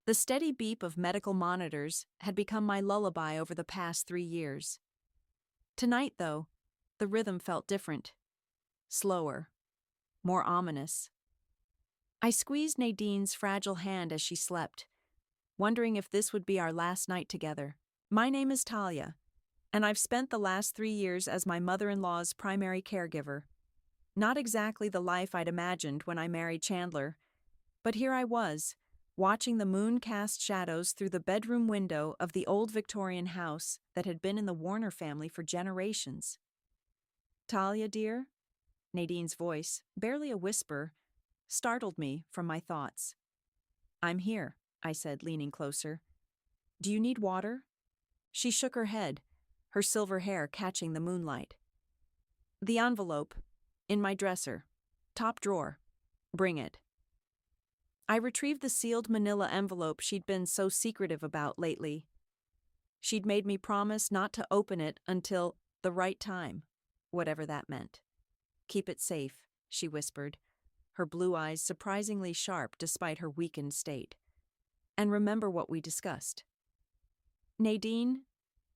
The steady beep of medical monitors had become my lullaby over the past 3 years. Tonight, though, the rhythm felt different. Slower. More ominous. I squeezed Nadine's fragile hand as she slept, wondering if this would be our last night together. My name is Talia, and I've spent the last 3 years as my mother-in-law's primary caregiver. Not exactly the life I'd imagined when I married Chandler, but here I was, watching the moon cast shadows through the bedroom window of the old Victorian house that had been in the Warner family for generations. Talia, dear? Nadine's voice, barely a whisper, startled me from my thoughts. I'm here, I said, leaning closer. Do you need water? She shook her head, her silver hair catching the moonlight. The envelope, in my dresser, top drawer. Bring it. I retrieved the sealed manila envelope she'd been so secretive about lately. She'd made me promise not to open it until the right time, whatever that meant. Keep it safe, she whispered, her blue eyes surprisingly sharp despite her weakened state. And remember what we discussed. Nadine,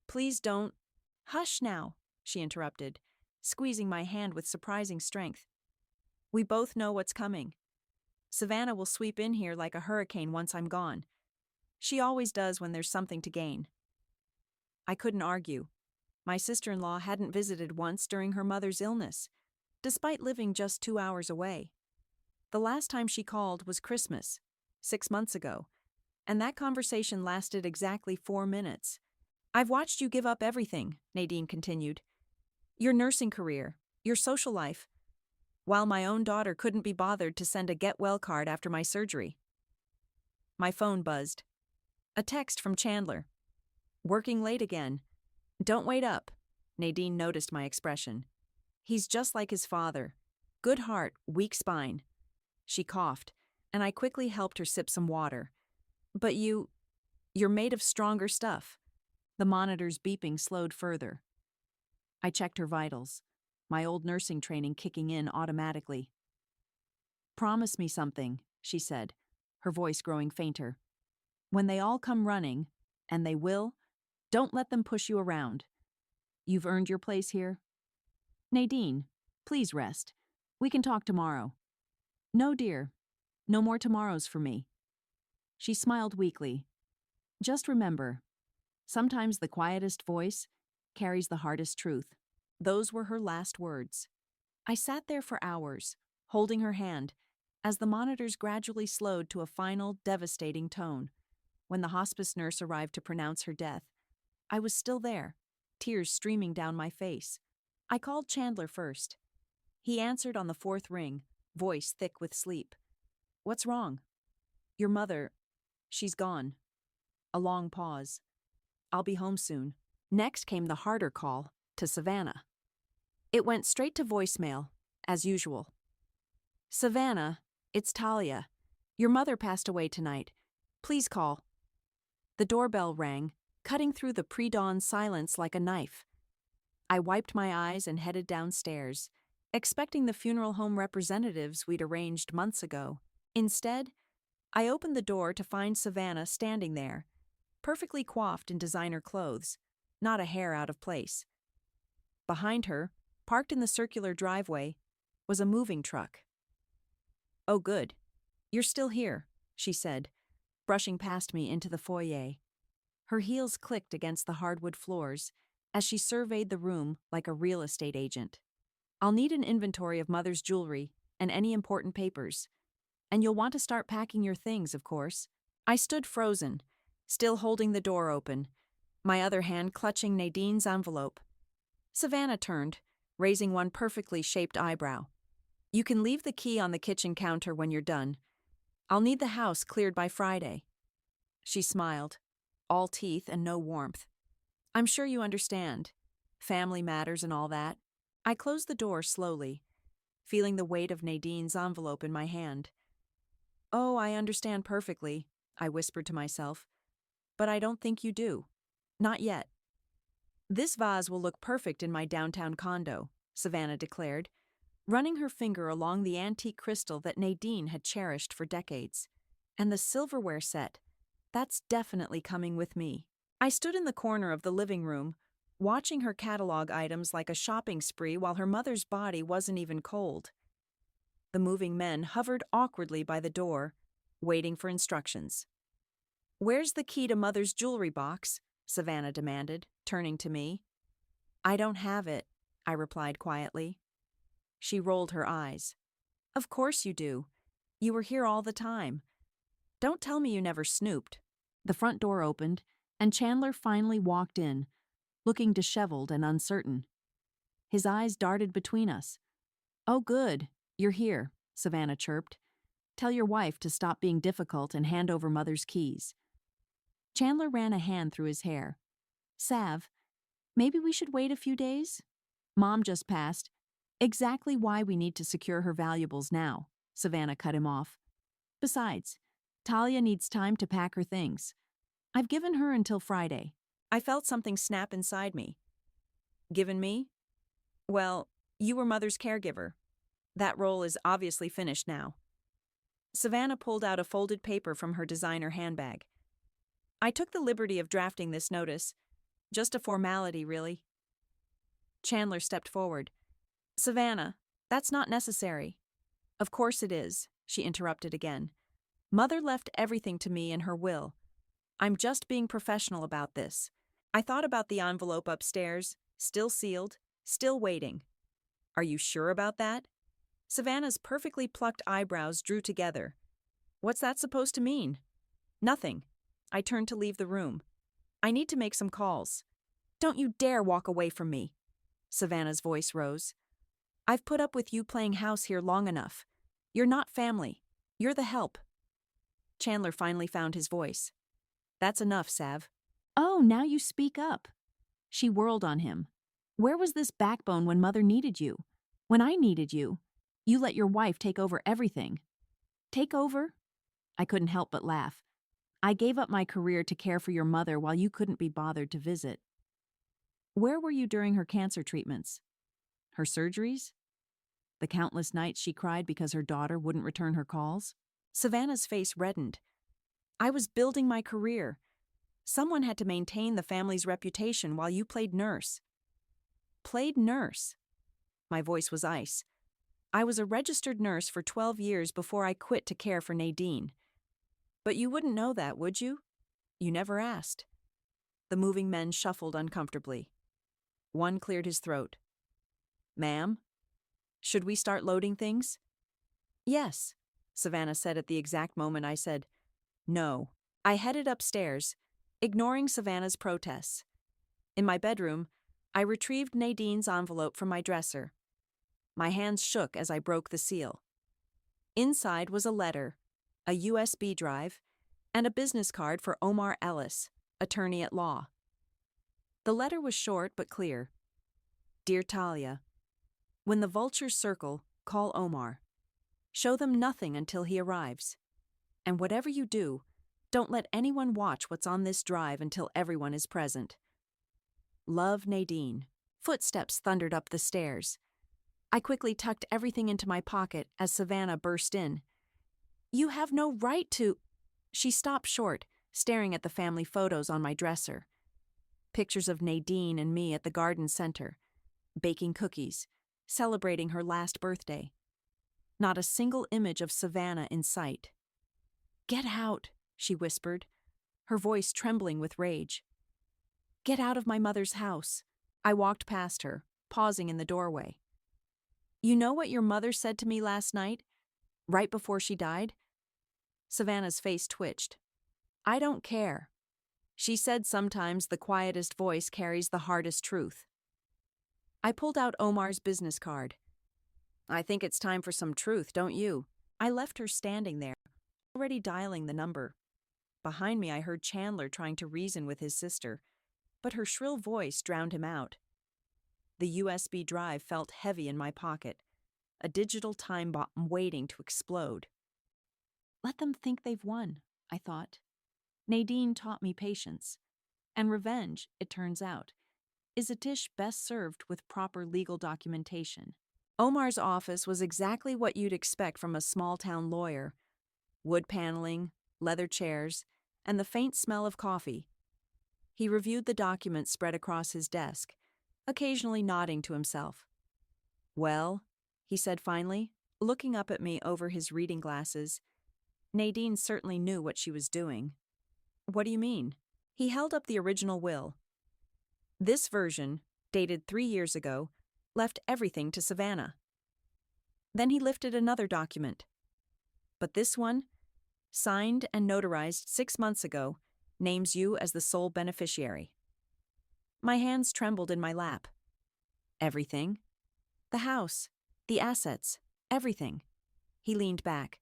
please don't. Hush now, she interrupted, squeezing my hand with surprising strength. We both know what's coming. Savannah will sweep in here like a hurricane once I'm gone. She always does when there's something to gain. I couldn't argue. My sister-in-law hadn't visited once during her mother's illness, despite living just 2 hours away. The last time she called was Christmas, 6 months ago, and that conversation lasted exactly 4 minutes. I've watched you give up everything, Nadine continued. Your nursing career, your social life, while my own daughter couldn't be bothered to send a get-well card after my surgery. My phone buzzed. A text from Chandler. Working late again. Don't wait up. Nadine noticed my expression. He's just like his father. Good heart, weak spine. She coughed, and I quickly helped her sip some water. But you're made of stronger stuff. The monitor's beeping slowed further. I checked her vitals, my old nursing training kicking in automatically. Promise me something, she said, her voice growing fainter. When they all come running, and they will, don't let them push you around. You've earned your place here. Nadine, please rest. We can talk tomorrow. No, dear. No more tomorrows for me. She smiled weakly. Just remember, sometimes the quietest voice carries the hardest truth. Those were her last words. I sat there for hours, holding her hand, as the monitors gradually slowed to a final, devastating tone. When the hospice nurse arrived to pronounce her death, I was still there, tears streaming down my face. I called Chandler first. He answered on the 4th ring, voice thick with sleep. What's wrong? Your mother, she's gone. A long pause. I'll be home soon. Next came the harder call to Savannah. It went straight to voicemail, as usual. Savannah, it's Talia. Your mother passed away tonight. Please call. The doorbell rang, cutting through the pre-dawn silence like a knife. I wiped my eyes and headed downstairs, expecting the funeral home representatives we'd arranged months ago. Instead, I opened the door to find Savannah standing there, perfectly coiffed in designer clothes, not a hair out of place. Behind her, parked in the circular driveway, was a moving truck. Oh, good. You're still here, she said, brushing past me into the foyer. Her heels clicked against the hardwood floors as she surveyed the room like a real estate agent. I'll need an inventory of Mother's jewelry and any important papers. And you'll want to start packing your things, of course. I stood frozen, still holding the door open, my other hand clutching Nadine's envelope. Savannah turned, raising one perfectly shaped eyebrow. You can leave the key on the kitchen counter when you're done. I'll need the house cleared by Friday. She smiled, all teeth and no warmth. I'm sure you understand. Family matters and all that. I closed the door slowly, feeling the weight of Nadine's envelope in my hand. Oh, I understand perfectly, I whispered to myself. But I don't think you do. Not yet. This vase will look perfect in my downtown condo, Savannah declared, running her finger along the antique crystal that Nadine had cherished for decades. And the silverware set, That's definitely coming with me. I stood in the corner of the living room, watching her catalog items like a shopping spree while her mother's body wasn't even cold. The moving men hovered awkwardly by the door, waiting for instructions. "Where's the key to Mother's jewelry box?" Savannah demanded, turning to me. "I don't have it," I replied quietly. She rolled her eyes. "Of course you do. You were here all the time. Don't tell me you never snooped." The front door opened, and Chandler finally walked in, looking disheveled and uncertain. His eyes darted between us. "Oh, good. You're here," Savannah chirped. "Tell your wife to stop being difficult and hand over Mother's keys." Chandler ran a hand through his hair. "Sav, maybe we should wait a few days? Mom just passed. Exactly why we need to secure her valuables now," Savannah cut him off. "Besides, Talia needs time to pack her things. I've given her until Friday." I felt something snap inside me. "Given me? Well, you were Mother's caregiver. That role is obviously finished now." Savannah pulled out a folded paper from her designer handbag. "I took the liberty of drafting this notice. Just a formality, really." Chandler stepped forward. "Savannah, that's not necessary." "Of course it is," she interrupted again. "Mother left everything to me in her will. I'm just being professional about this. I thought about the envelope upstairs, still sealed, still waiting." "Are you sure about that?" Savannah's perfectly plucked eyebrows drew together. "What's that supposed to mean?" "Nothing." I turned to leave the room. "I need to make some calls." "Don't you dare walk away from me." Savannah's voice rose. "I've put up with you playing house here long enough. You're not family. You're the help." Chandler finally found his voice. "That's enough, Sav." "Oh, now you speak up." She whirled on him. "Where was this backbone when Mother needed you? When I needed you? You let your wife take over everything." "Take over?" I couldn't help but laugh. "I gave up my career to care for your mother while you couldn't be bothered to visit." "Where were you during her cancer treatments? Her surgeries? The countless nights she cried because her daughter wouldn't return her calls?" Savannah's face reddened. "I was building my career. Someone had to maintain the family's reputation while you played nurse." "Played nurse?" My voice was ice. "I was a registered nurse for 12 years before I quit to care for Nadine. But you wouldn't know that, would you? You never asked." The moving men shuffled uncomfortably. One cleared his throat. "Ma'am, should we start loading things?" "Yes," Savannah said at the exact moment I said, "No." I headed upstairs, ignoring Savannah's protests. In my bedroom, I retrieved Nadine's envelope from my dresser. My hands shook as I broke the seal. Inside was a letter, a USB drive, and a business card for Omar Ellis, attorney at law. The letter was short but clear. "Dear Talia, when the vultures circle, call Omar. Show them nothing until he arrives. And whatever you do, don't let anyone watch what's on this drive until everyone is present. Love, Nadine." Footsteps thundered up the stairs. I quickly tucked everything into my pocket as Savannah burst in. "You have no right to—" She stopped short, staring at the family photos on my dresser. Pictures of Nadine and me at the garden center, baking cookies, celebrating her last birthday. Not a single image of Savannah in sight. "Get out," she whispered, her voice trembling with rage. "Get out of my mother's house." I walked past her, pausing in the doorway. "You know what your mother said to me last night, right before she died?" Savannah's face twitched. "I don't care. She said sometimes the quietest voice carries the hardest truth." I pulled out Omar's business card. "I think it's time for some truth, don't you?" I left her standing there, already dialing the number. Behind me I heard Chandler trying to reason with his sister, but her shrill voice drowned him out. The USB drive felt heavy in my pocket, a digital time bomb waiting to explode. Let them think they've won, I thought. Nadine taught me patience. And revenge, it turns out, is a dish best served with proper legal documentation. Omar's office was exactly what you'd expect from a small-town lawyer. Wood paneling, leather chairs, and the faint smell of coffee. He reviewed the documents spread across his desk, occasionally nodding to himself. "Well," he said finally, looking up at me over his reading glasses. Nadine certainly knew what she was doing. "What do you mean?" He held up the original will. This version, dated 3 years ago, left everything to Savannah. Then he lifted another document. But this one, signed and notarized 6 months ago, names you as the sole beneficiary. My hands trembled in my lap. Everything? The house, the assets, everything. He leaned back,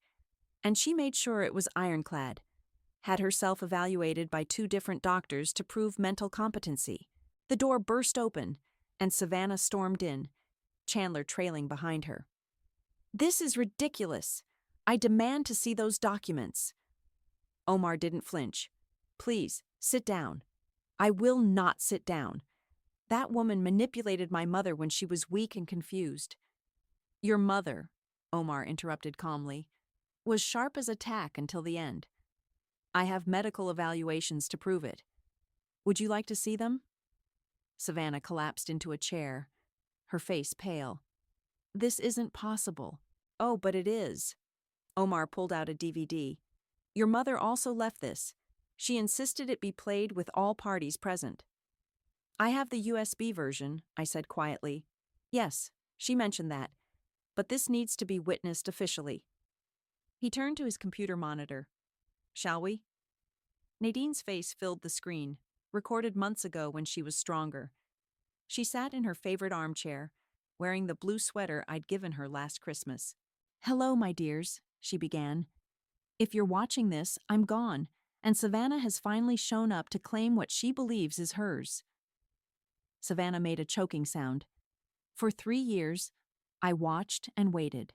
and she made sure it was ironclad, had herself evaluated by 2 different doctors to prove mental competency. The door burst open, and Savannah stormed in, Chandler trailing behind her. "This is ridiculous. I demand to see those documents." Omar didn't flinch. "Please, sit down." "I will not sit down. That woman manipulated my mother when she was weak and confused." "Your mother," Omar interrupted calmly, "was sharp as a tack until the end. I have medical evaluations to prove it. Would you like to see them?" Savannah collapsed into a chair, her face pale. "This isn't possible." "Oh, but it is." Omar pulled out a DVD. "Your mother also left this. She insisted it be played with all parties present." "I have the USB version," I said quietly. "Yes, she mentioned that. But this needs to be witnessed officially." He turned to his computer monitor. "Shall we?" Nadine's face filled the screen, recorded months ago when she was stronger. She sat in her favorite armchair, wearing the blue sweater I'd given her last Christmas. "Hello, my dears," she began. "If you're watching this, I'm gone, and Savannah has finally shown up to claim what she believes is hers." Savannah made a choking sound. "For 3 years, I watched and waited.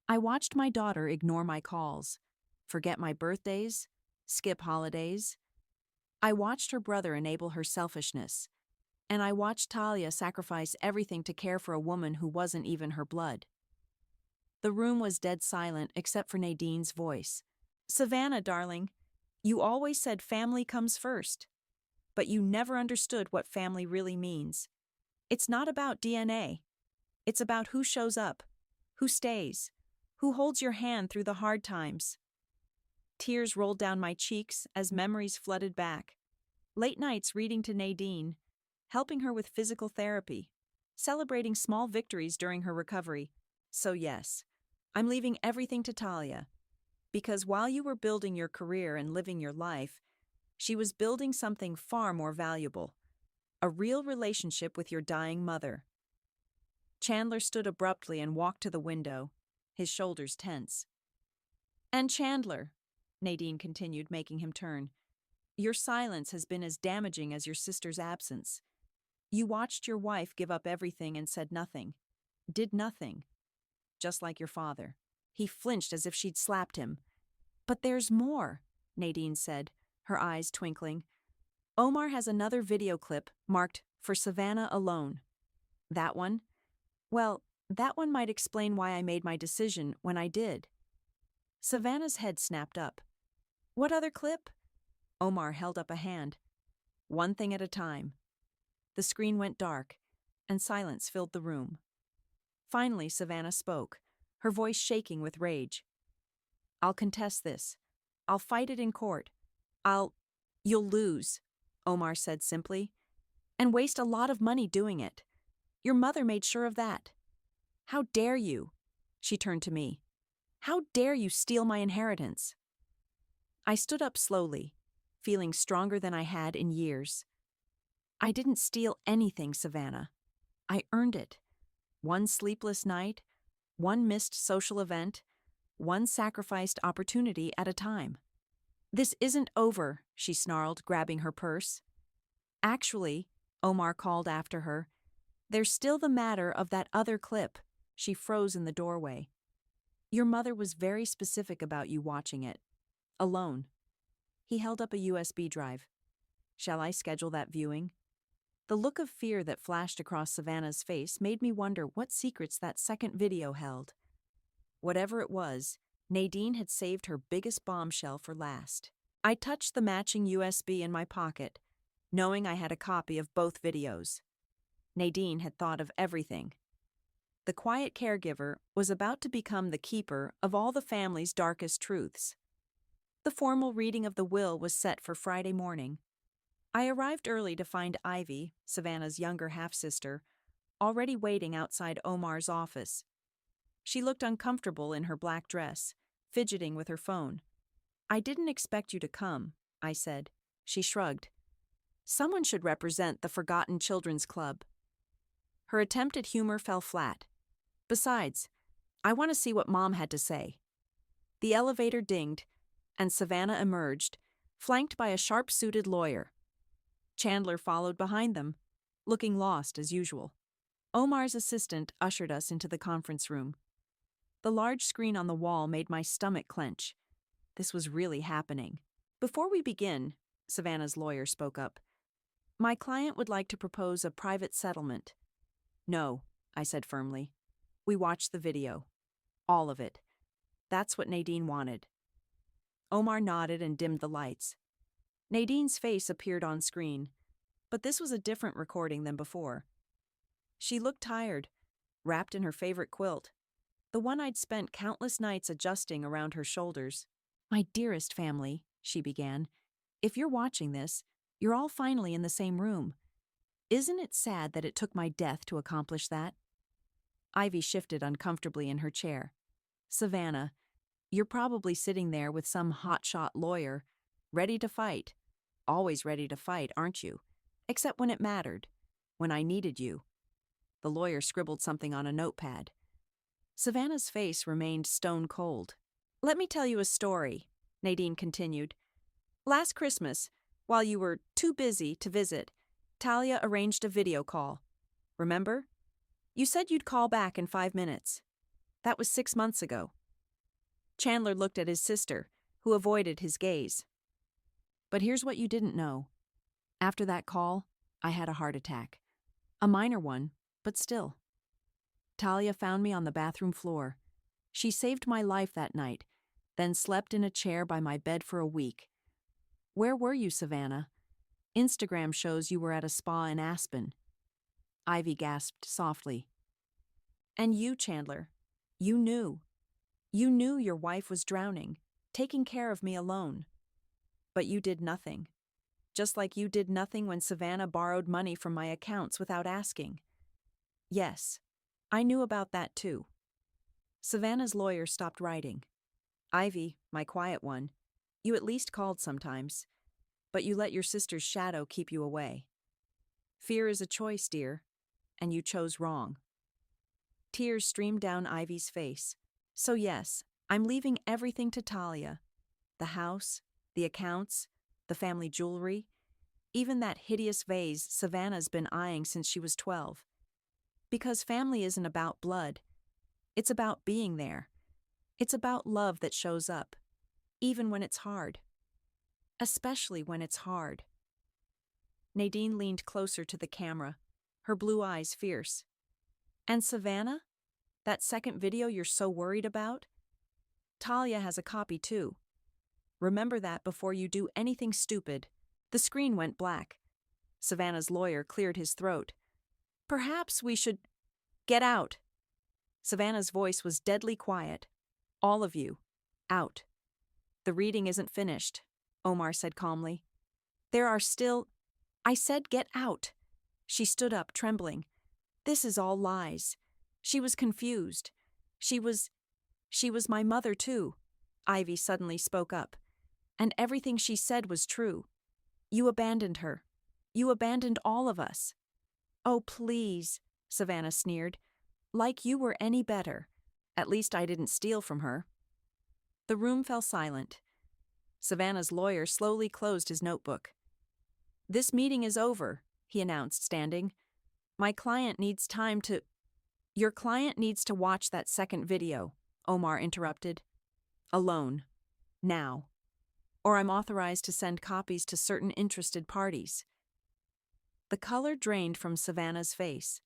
I watched my daughter ignore my calls, forget my birthdays, skip holidays. I watched her brother enable her selfishness, and I watched Talia sacrifice everything to care for a woman who wasn't even her blood." The room was dead silent except for Nadine's voice. "Savannah, darling, you always said family comes first, but you never understood what family really means. It's not about DNA. It's about who shows up, who stays, who holds your hand through the hard times." Tears rolled down my cheeks as memories flooded back. Late nights reading to Nadine, helping her with physical therapy, celebrating small victories during her recovery. So yes, I'm leaving everything to Talia. Because while you were building your career and living your life, she was building something far more valuable. A real relationship with your dying mother. Chandler stood abruptly and walked to the window, his shoulders tense. "And Chandler," Nadine continued, making him turn, "your silence has been as damaging as your sister's absence. You watched your wife give up everything and said nothing, did nothing, just like your father." He flinched as if she'd slapped him. "But there's more," Nadine said, her eyes twinkling. "Omar has another video clip marked for Savannah alone. That one? Well, that one might explain why I made my decision when I did." Savannah's head snapped up. "What other clip?" Omar held up a hand. "One thing at a time." The screen went dark, and silence filled the room. Finally, Savannah spoke, her voice shaking with rage. "I'll contest this. I'll fight it in court. You'll lose," Omar said simply, "and waste a lot of money doing it. Your mother made sure of that. How dare you?" She turned to me. "How dare you steal my inheritance?" I stood up slowly, feeling stronger than I had in years. "I didn't steal anything, Savannah. I earned it. One sleepless night, one missed social event, one sacrificed opportunity at a time." "This isn't over," she snarled, grabbing her purse. "Actually," Omar called after her, "there's still the matter of that other clip." She froze in the doorway. "Your mother was very specific about you watching it. Alone." He held up a USB drive. "Shall I schedule that viewing?" The look of fear that flashed across Savannah's face made me wonder what secrets that second video held. Whatever it was, Nadine had saved her biggest bombshell for last. I touched the matching USB in my pocket, knowing I had a copy of both videos. Nadine had thought of everything. The quiet caregiver was about to become the keeper of all the family's darkest truths. The formal reading of the will was set for Friday morning. I arrived early to find Ivy, Savannah's younger half-sister, already waiting outside Omar's office. She looked uncomfortable in her black dress, fidgeting with her phone. "I didn't expect you to come," I said. She shrugged. "Someone should represent the Forgotten Children's Club." Her attempt at humor fell flat. "Besides, I want to see what Mom had to say." The elevator dinged, and Savannah emerged, flanked by a sharp-suited lawyer. Chandler followed behind them, looking lost as usual. Omar's assistant ushered us into the conference room. The large screen on the wall made my stomach clench. This was really happening. "Before we begin," Savannah's lawyer spoke up, "my client would like to propose a private settlement." "No," I said firmly. We watched the video. All of it. That's what Nadine wanted. Omar nodded and dimmed the lights. Nadine's face appeared on screen, but this was a different recording than before. She looked tired, wrapped in her favorite quilt, the one I'd spent countless nights adjusting around her shoulders. "My dearest family," she began, "if you're watching this, you're all finally in the same room. Isn't it sad that it took my death to accomplish that?" Ivy shifted uncomfortably in her chair. "Savannah, you're probably sitting there with some hotshot lawyer, ready to fight. Always ready to fight, aren't you? Except when it mattered, when I needed you." The lawyer scribbled something on a notepad. Savannah's face remained stone cold. "Let me tell you a story," Nadine continued. "Last Christmas, while you were too busy to visit, Talia arranged a video call. Remember? You said you'd call back in 5 minutes. That was 6 months ago." Chandler looked at his sister, who avoided his gaze. "But here's what you didn't know. After that call, I had a heart attack. A minor one, but still. Talia found me on the bathroom floor. She saved my life that night, then slept in a chair by my bed for a week. Where were you, Savannah? Instagram shows you were at a spa in Aspen." Ivy gasped softly. "And you, Chandler, you knew. You knew your wife was drowning, taking care of me alone. But you did nothing. Just like you did nothing when Savannah borrowed money from my accounts without asking." "Yes, I knew about that too." Savannah's lawyer stopped writing. "Ivy, my quiet one, you at least called sometimes, but you let your sister's shadow keep you away. Fear is a choice, dear, and you chose wrong." Tears streamed down Ivy's face. "So yes, I'm leaving everything to Talia. The house, the accounts, the family jewelry, even that hideous vase Savannah's been eyeing since she was 12. Because family isn't about blood. It's about being there. It's about love that shows up, even when it's hard. Especially when it's hard." Nadine leaned closer to the camera, her blue eyes fierce. "And Savannah? That second video you're so worried about? Talia has a copy too. Remember that before you do anything stupid." The screen went black. Savannah's lawyer cleared his throat. "Perhaps we should get out." Savannah's voice was deadly quiet. "All of you, out." "The reading isn't finished," Omar said calmly. "There are still—" "I said get out." She stood up, trembling. "This is all lies. She was confused. She was my mother too." Ivy suddenly spoke up. "And everything she said was true. You abandoned her. You abandoned all of us." "Oh, please," Savannah sneered. "Like you were any better. At least I didn't steal from her." The room fell silent. Savannah's lawyer slowly closed his notebook. "This meeting is over," he announced, standing. "My client needs time to—" "Your client needs to watch that second video," Omar interrupted. "Alone. Now. Or I'm authorized to send copies to certain interested parties." The color drained from Savannah's face.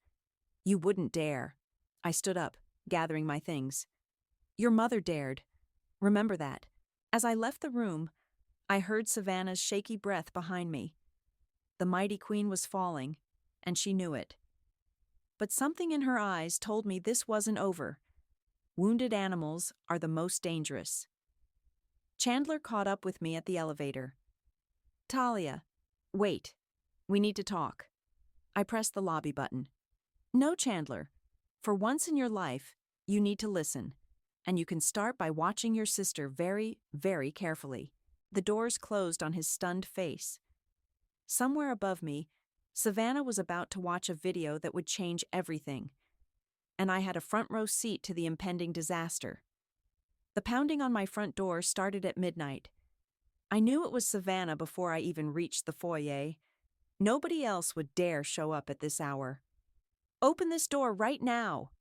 "You wouldn't dare." I stood up, gathering my things. "Your mother dared. Remember that." As I left the room, I heard Savannah's shaky breath behind me. The mighty queen was falling, and she knew it. But something in her eyes told me this wasn't over. Wounded animals are the most dangerous. Chandler caught up with me at the elevator. Talia, wait. We need to talk. I pressed the lobby button. No, Chandler. For once in your life, you need to listen. And you can start by watching your sister very, very carefully. The doors closed on his stunned face. Somewhere above me, Savannah was about to watch a video that would change everything. And I had a front row seat to the impending disaster. The pounding on my front door started at midnight. I knew it was Savannah before I even reached the foyer. Nobody else would dare show up at this hour. Open this door right now!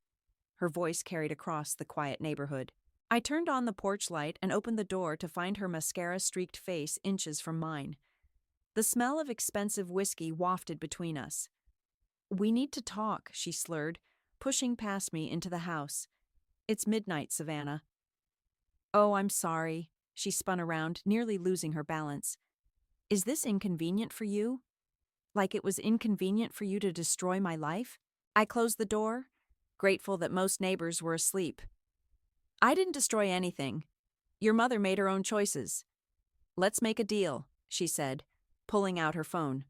Her voice carried across the quiet neighborhood. I turned on the porch light and opened the door to find her mascara-streaked face inches from mine. The smell of expensive whiskey wafted between us. We need to talk, she slurred, pushing past me into the house. It's midnight, Savannah. Oh, I'm sorry. She spun around, nearly losing her balance. Is this inconvenient for you? Like it was inconvenient for you to destroy my life? I closed the door, grateful that most neighbors were asleep. I didn't destroy anything. Your mother made her own choices. Let's make a deal, she said, pulling out her phone.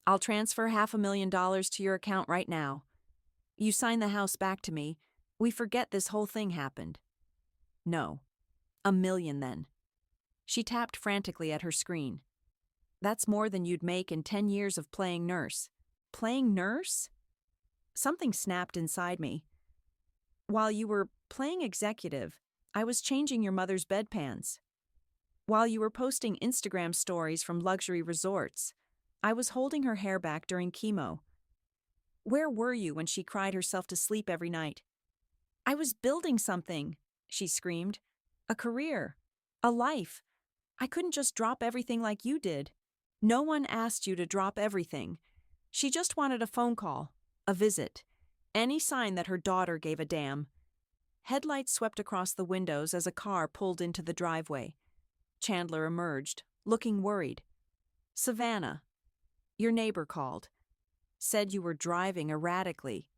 I'll transfer $500,000 to your account right now. You sign the house back to me. We forget this whole thing happened. No. $1 million then. She tapped frantically at her screen. That's more than you'd make in 10 years of playing nurse. Playing nurse? Something snapped inside me. While you were playing executive, I was changing your mother's bedpans. While you were posting Instagram stories from luxury resorts, I was holding her hair back during chemo. Where were you when she cried herself to sleep every night? I was building something, she screamed. A career. A life. I couldn't just drop everything like you did. No one asked you to drop everything. She just wanted a phone call, a visit, any sign that her daughter gave a damn. Headlights swept across the windows as a car pulled into the driveway. Chandler emerged, looking worried. Savannah, your neighbor called. Said you were driving erratically.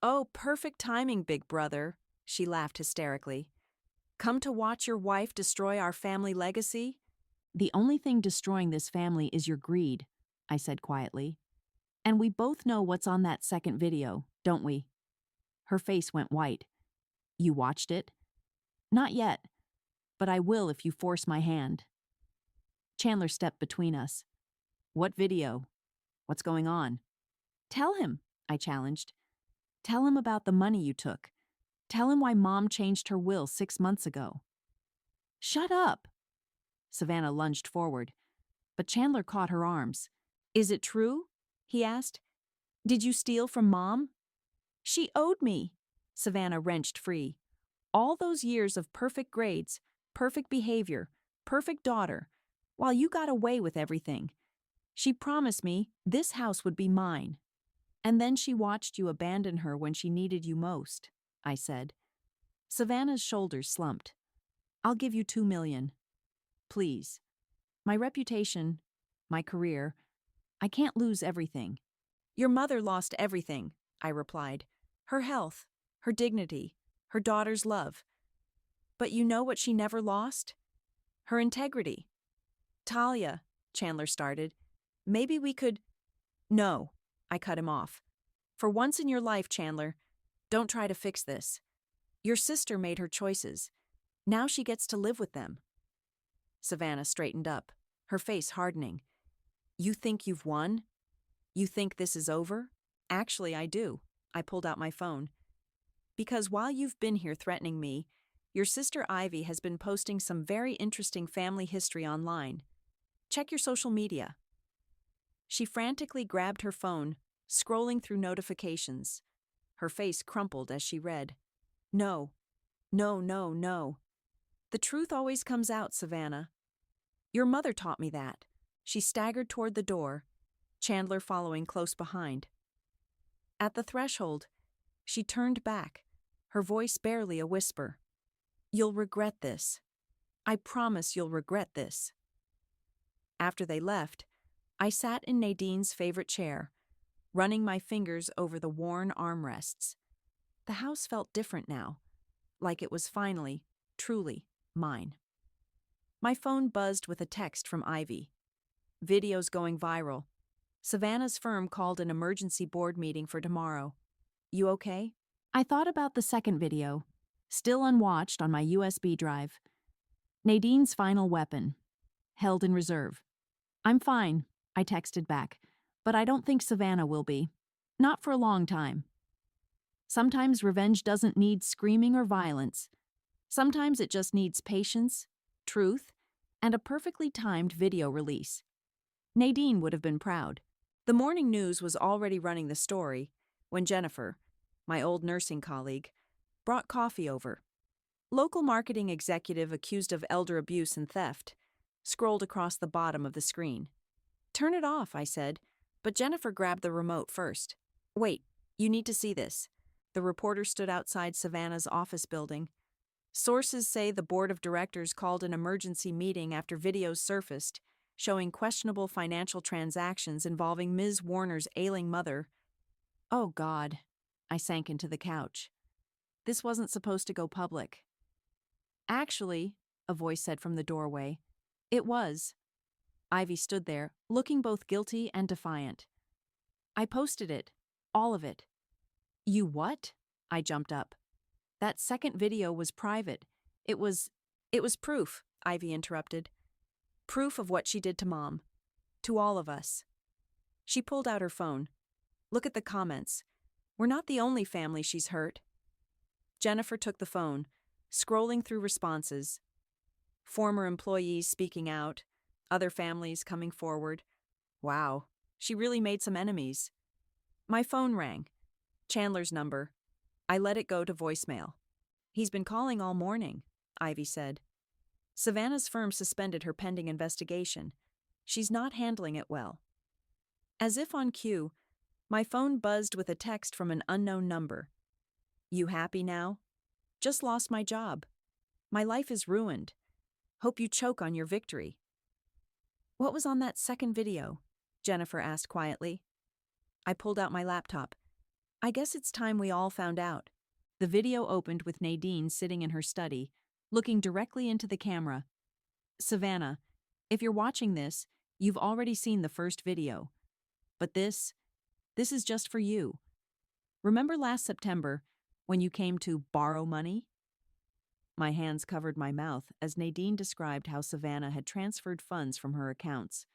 Oh, perfect timing, big brother, she laughed hysterically. Come to watch your wife destroy our family legacy? The only thing destroying this family is your greed, I said quietly. And we both know what's on that second video, don't we? Her face went white. You watched it? Not yet, but I will if you force my hand. Chandler stepped between us. What video? What's going on? Tell him, I challenged. Tell him about the money you took. Tell him why Mom changed her will 6 months ago. Shut up! Savannah lunged forward, but Chandler caught her arms. Is it true? He asked. Did you steal from Mom? She owed me. Savannah wrenched free. All those years of perfect grades, perfect behavior, perfect daughter, while you got away with everything. She promised me this house would be mine. And then she watched you abandon her when she needed you most, I said. Savannah's shoulders slumped. I'll give you $2 million. Please. My reputation, my career, I can't lose everything. Your mother lost everything, I replied. Her health, her dignity, her daughter's love. But you know what she never lost? Her integrity. Talia, Chandler started. Maybe we could... No, I cut him off. For once in your life, Chandler, don't try to fix this. Your sister made her choices. Now she gets to live with them. Savannah straightened up, her face hardening. You think you've won? You think this is over? Actually, I do. I pulled out my phone. Because while you've been here threatening me, your sister Ivy has been posting some very interesting family history online. Check your social media. She frantically grabbed her phone, scrolling through notifications. Her face crumpled as she read. No. No, no, no. The truth always comes out, Savannah. Your mother taught me that. She staggered toward the door, Chandler following close behind. At the threshold, she turned back, her voice barely a whisper. You'll regret this. I promise you'll regret this. After they left, I sat in Nadine's favorite chair, running my fingers over the worn armrests. The house felt different now, like it was finally, truly, mine. My phone buzzed with a text from Ivy. Videos going viral. Savannah's firm called an emergency board meeting for tomorrow. You okay? I thought about the second video, still unwatched on my USB drive. Nadine's final weapon, held in reserve. I'm fine, I texted back, but I don't think Savannah will be. Not for a long time. Sometimes revenge doesn't need screaming or violence. Sometimes it just needs patience, truth, and a perfectly timed video release. Nadine would have been proud. The morning news was already running the story when Jennifer, my old nursing colleague, brought coffee over. Local marketing executive accused of elder abuse and theft scrolled across the bottom of the screen. Turn it off, I said, but Jennifer grabbed the remote first. Wait, you need to see this. The reporter stood outside Savannah's office building. Sources say the board of directors called an emergency meeting after videos surfaced showing questionable financial transactions involving Ms. Warner's ailing mother. Oh, God. I sank into the couch. This wasn't supposed to go public. Actually, a voice said from the doorway, it was. Ivy stood there, looking both guilty and defiant. I posted it. All of it. You what? I jumped up. That second video was private. It was proof, Ivy interrupted. Proof of what she did to Mom. To all of us. She pulled out her phone. Look at the comments. We're not the only family she's hurt. Jennifer took the phone, scrolling through responses. Former employees speaking out, other families coming forward. Wow, she really made some enemies. My phone rang. Chandler's number. I let it go to voicemail. He's been calling all morning, Ivy said. Savannah's firm suspended her pending investigation. She's not handling it well. As if on cue, my phone buzzed with a text from an unknown number. You happy now? Just lost my job. My life is ruined. Hope you choke on your victory. What was on that second video? Jennifer asked quietly. I pulled out my laptop. I guess it's time we all found out. The video opened with Nadine sitting in her study, looking directly into the camera. Savannah, if you're watching this, you've already seen the first video. But this is just for you. Remember last September, when you came to borrow money? My hands covered my mouth as Nadine described how Savannah had transferred funds from her accounts,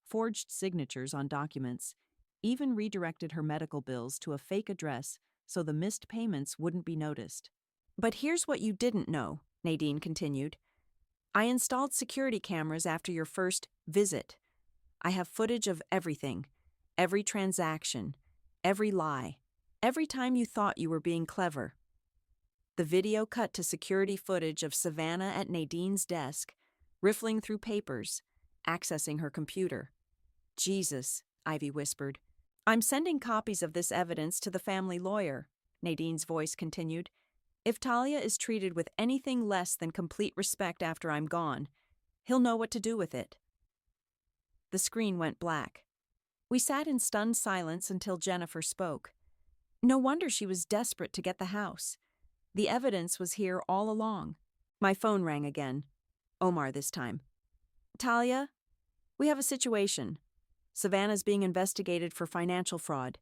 forged signatures on documents, even redirected her medical bills to a fake address so the missed payments wouldn't be noticed. But here's what you didn't know, Nadine continued. I installed security cameras after your first visit. I have footage of everything, every transaction, every lie, every time you thought you were being clever. The video cut to security footage of Savannah at Nadine's desk, riffling through papers, accessing her computer. Jesus, Ivy whispered. I'm sending copies of this evidence to the family lawyer, Nadine's voice continued. If Talia is treated with anything less than complete respect after I'm gone, he'll know what to do with it. The screen went black. We sat in stunned silence until Jennifer spoke. No wonder she was desperate to get the house. The evidence was here all along. My phone rang again. Omar this time. Talia, we have a situation. Savannah's being investigated for financial fraud.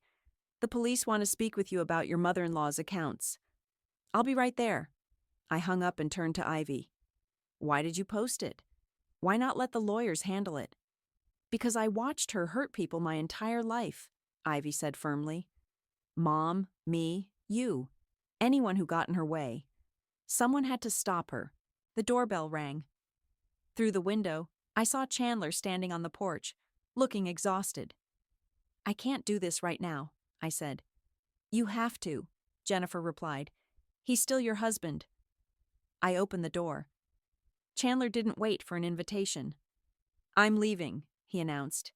The police want to speak with you about your mother-in-law's accounts. I'll be right there. I hung up and turned to Ivy. Why did you post it? Why not let the lawyers handle it? Because I watched her hurt people my entire life, Ivy said firmly. Mom, me, you. Anyone who got in her way. Someone had to stop her. The doorbell rang. Through the window, I saw Chandler standing on the porch, looking exhausted. I can't do this right now, I said. You have to, Jennifer replied. He's still your husband. I opened the door. Chandler didn't wait for an invitation. I'm leaving, he announced.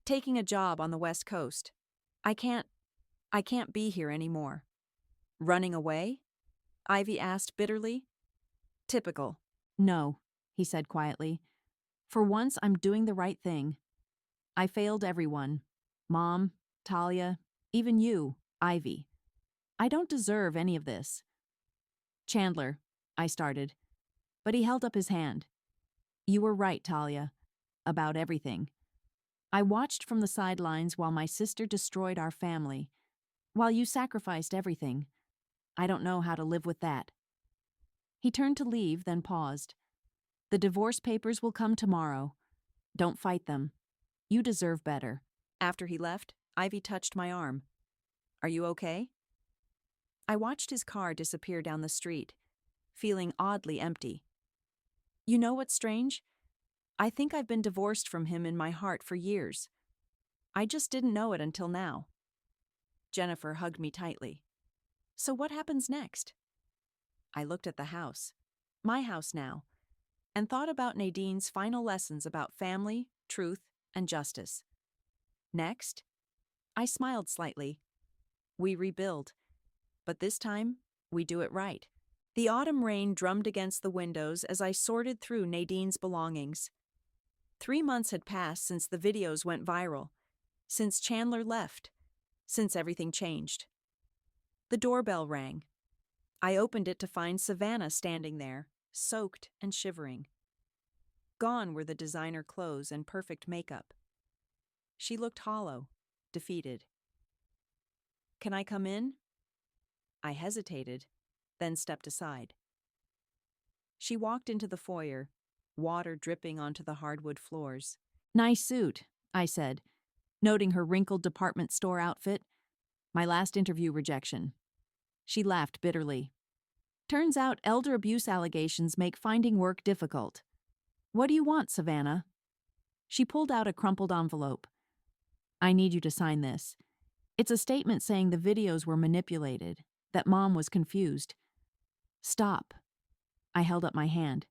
Taking a job on the West Coast. I can't be here anymore. Running away? Ivy asked bitterly. Typical. No, he said quietly. For once, I'm doing the right thing. I failed everyone. Mom, Talia, even you, Ivy. I don't deserve any of this. Chandler, I started, but he held up his hand. You were right, Talia, about everything. I watched from the sidelines while my sister destroyed our family, while you sacrificed everything. I don't know how to live with that. He turned to leave, then paused. The divorce papers will come tomorrow. Don't fight them. You deserve better. After he left, Ivy touched my arm. Are you okay? I watched his car disappear down the street, feeling oddly empty. You know what's strange? I think I've been divorced from him in my heart for years. I just didn't know it until now. Jennifer hugged me tightly. So what happens next? I looked at the house, my house now, and thought about Nadine's final lessons about family, truth, and justice. Next, I smiled slightly. We rebuild, but this time, we do it right. The autumn rain drummed against the windows as I sorted through Nadine's belongings. 3 months had passed since the videos went viral, since Chandler left, since everything changed. The doorbell rang. I opened it to find Savannah standing there, soaked and shivering. Gone were the designer clothes and perfect makeup. She looked hollow, defeated. Can I come in? I hesitated, then stepped aside. She walked into the foyer, water dripping onto the hardwood floors. Nice suit, I said, noting her wrinkled department store outfit. My last interview rejection. She laughed bitterly. Turns out elder abuse allegations make finding work difficult. What do you want, Savannah? She pulled out a crumpled envelope. I need you to sign this. It's a statement saying the videos were manipulated, that Mom was confused. Stop. I held up my hand.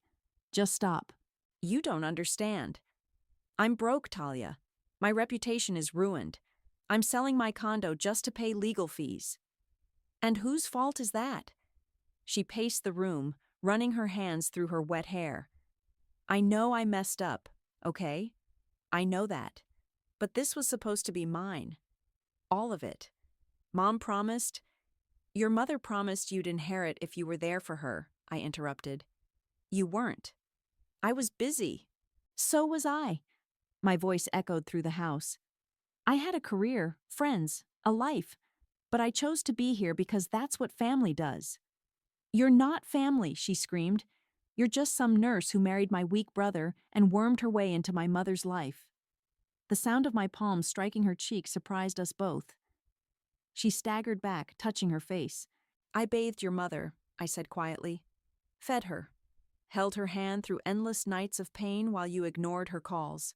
Just stop. You don't understand. I'm broke, Talia. My reputation is ruined. I'm selling my condo just to pay legal fees. And whose fault is that? She paced the room, running her hands through her wet hair. I know I messed up, okay? I know that. But this was supposed to be mine. All of it. Mom promised. Your mother promised you'd inherit if you were there for her, I interrupted. You weren't. I was busy. So was I. My voice echoed through the house. I had a career, friends, a life, but I chose to be here because that's what family does. You're not family, she screamed. You're just some nurse who married my weak brother and wormed her way into my mother's life. The sound of my palms striking her cheek surprised us both. She staggered back, touching her face. I bathed your mother, I said quietly. Fed her. Held her hand through endless nights of pain while you ignored her calls.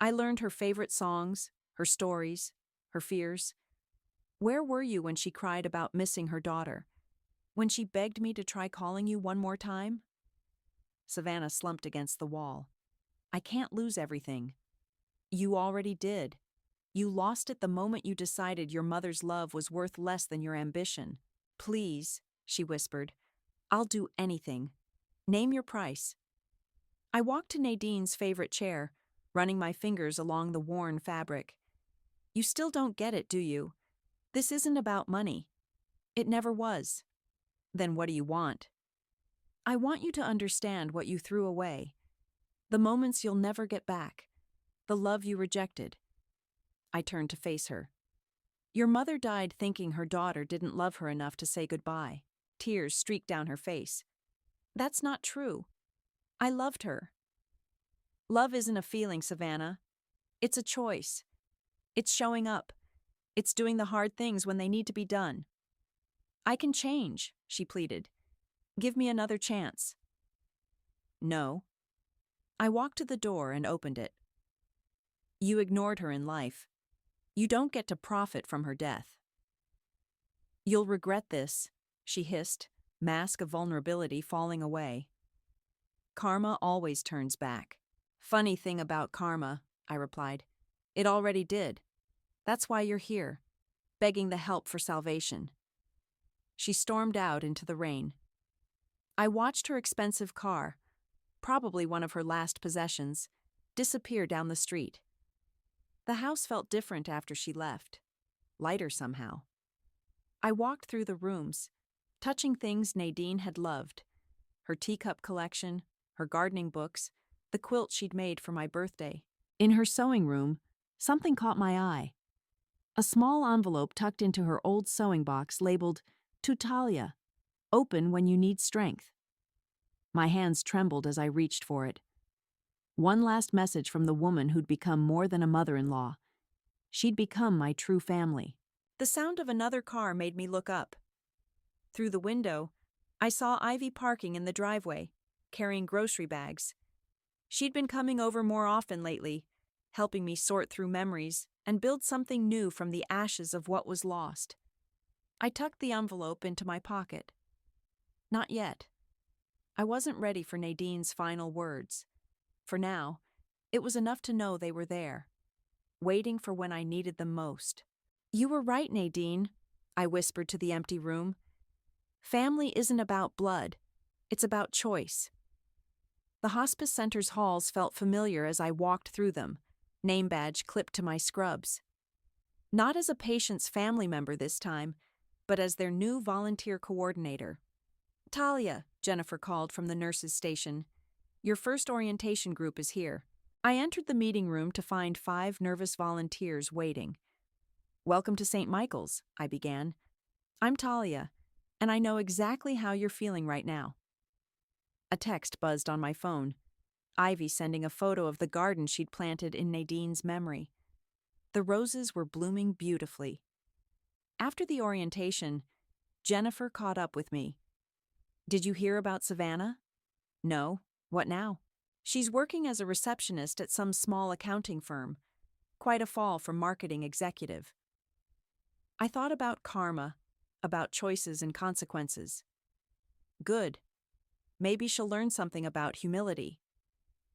I learned her favorite songs, her stories, her fears. Where were you when she cried about missing her daughter? When she begged me to try calling you one more time? Savannah slumped against the wall. I can't lose everything. You already did. You lost it the moment you decided your mother's love was worth less than your ambition. Please, she whispered. I'll do anything. Name your price. I walked to Nadine's favorite chair, running my fingers along the worn fabric. You still don't get it, do you? This isn't about money. It never was. Then what do you want? I want you to understand what you threw away. The moments you'll never get back. The love you rejected. I turned to face her. Your mother died thinking her daughter didn't love her enough to say goodbye. Tears streaked down her face. That's not true. I loved her. Love isn't a feeling, Savannah. It's a choice. It's showing up. It's doing the hard things when they need to be done. I can change, she pleaded. Give me another chance. No. I walked to the door and opened it. You ignored her in life. You don't get to profit from her death. You'll regret this, she hissed, mask of vulnerability falling away. Karma always turns back. Funny thing about karma, I replied. It already did. That's why you're here, begging the help for salvation. She stormed out into the rain. I watched her expensive car, probably one of her last possessions, disappear down the street. The house felt different after she left, lighter somehow. I walked through the rooms, touching things Nadine had loved: her teacup collection, her gardening books, the quilt she'd made for my birthday. In her sewing room, something caught my eye. A small envelope tucked into her old sewing box labeled, "To Talia, open when you need strength." My hands trembled as I reached for it. One last message from the woman who'd become more than a mother-in-law. She'd become my true family. The sound of another car made me look up. Through the window, I saw Ivy parking in the driveway, carrying grocery bags. She'd been coming over more often lately, helping me sort through memories and build something new from the ashes of what was lost. I tucked the envelope into my pocket. Not yet. I wasn't ready for Nadine's final words. For now, it was enough to know they were there, waiting for when I needed them most. "You were right, Nadine," I whispered to the empty room. "Family isn't about blood. It's about choice." The hospice center's halls felt familiar as I walked through them, name badge clipped to my scrubs. Not as a patient's family member this time, but as their new volunteer coordinator. "Talia," Jennifer called from the nurses' station. "Your first orientation group is here." I entered the meeting room to find 5 nervous volunteers waiting. "Welcome to St. Michael's," I began. "I'm Talia, and I know exactly how you're feeling right now." A text buzzed on my phone. Ivy sending a photo of the garden she'd planted in Nadine's memory. The roses were blooming beautifully. After the orientation, Jennifer caught up with me. "Did you hear about Savannah?" "No. What now?" "She's working as a receptionist at some small accounting firm. Quite a fall from marketing executive." I thought about karma, about choices and consequences. Good. Maybe she'll learn something about humility.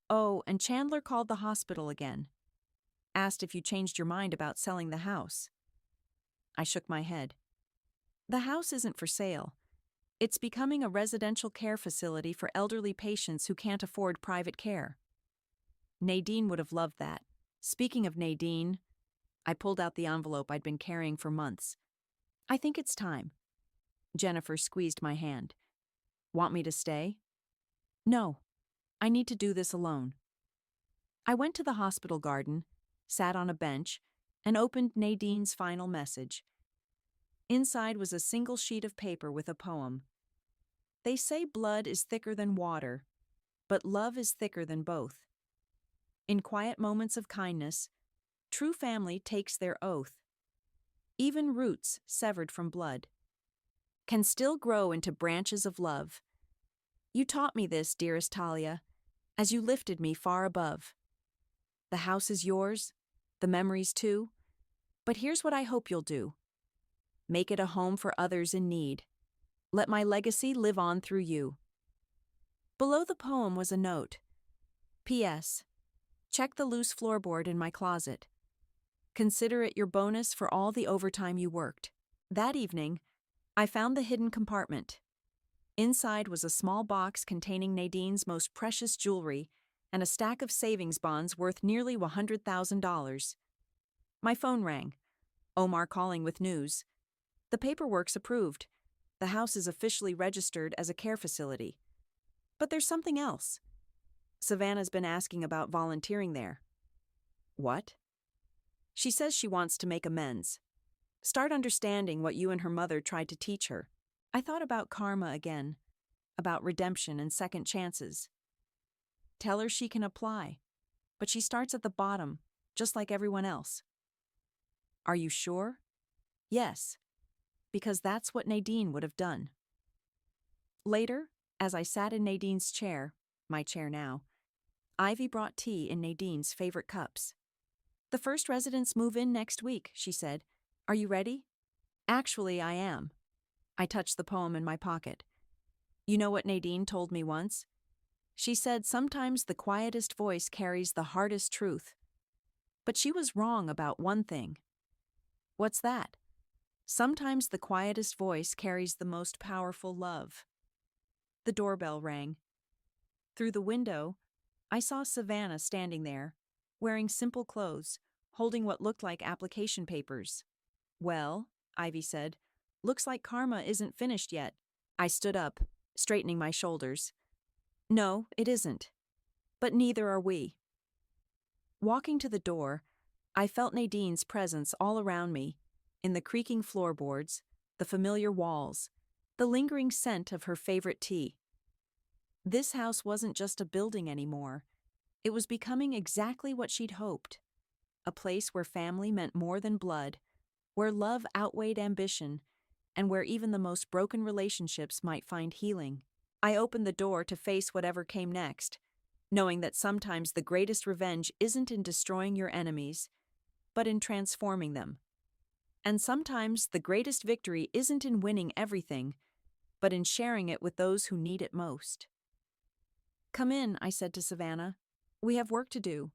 Oh, and Chandler called the hospital again. Asked if you changed your mind about selling the house. I shook my head. "The house isn't for sale. It's becoming a residential care facility for elderly patients who can't afford private care." Nadine would have loved that. Speaking of Nadine, I pulled out the envelope I'd been carrying for months. "I think it's time." Jennifer squeezed my hand. "Want me to stay?" "No. I need to do this alone." I went to the hospital garden, sat on a bench, and opened Nadine's final message. Inside was a single sheet of paper with a poem. "They say blood is thicker than water, but love is thicker than both. In quiet moments of kindness, true family takes their oath. Even roots severed from blood can still grow into branches of love. You taught me this, dearest Talia, as you lifted me far above. The house is yours, the memories too, but here's what I hope you'll do. Make it a home for others in need. Let my legacy live on through you." Below the poem was a note. "P.S. Check the loose floorboard in my closet. Consider it your bonus for all the overtime you worked." That evening, I found the hidden compartment. Inside was a small box containing Nadine's most precious jewelry and a stack of savings bonds worth nearly $100,000. My phone rang. Omar calling with news. "The paperwork's approved. The house is officially registered as a care facility. But there's something else. Savannah's been asking about volunteering there." "What?" "She says she wants to make amends. Start understanding what you and her mother tried to teach her." I thought about karma again, about redemption and second chances. Tell her she can apply, but she starts at the bottom, just like everyone else. "Are you sure?" "Yes, because that's what Nadine would have done." Later, as I sat in Nadine's chair, my chair now, Ivy brought tea in Nadine's favorite cups. "The first residents move in next week," she said. "Are you ready?" "Actually, I am." I touched the poem in my pocket. "You know what Nadine told me once? She said sometimes the quietest voice carries the hardest truth. But she was wrong about one thing." "What's that?" "Sometimes the quietest voice carries the most powerful love." The doorbell rang. Through the window, I saw Savannah standing there, wearing simple clothes, holding what looked like application papers. Well, Ivy said, looks like karma isn't finished yet. I stood up, straightening my shoulders. No, it isn't. But neither are we. Walking to the door, I felt Nadine's presence all around me, in the creaking floorboards, the familiar walls, the lingering scent of her favorite tea. This house wasn't just a building anymore. It was becoming exactly what she'd hoped. A place where family meant more than blood, where love outweighed ambition, and where even the most broken relationships might find healing. I opened the door to face whatever came next, knowing that sometimes the greatest revenge isn't in destroying your enemies, but in transforming them. And sometimes the greatest victory isn't in winning everything, but in sharing it with those who need it most. Come in, I said to Savannah. We have work to do.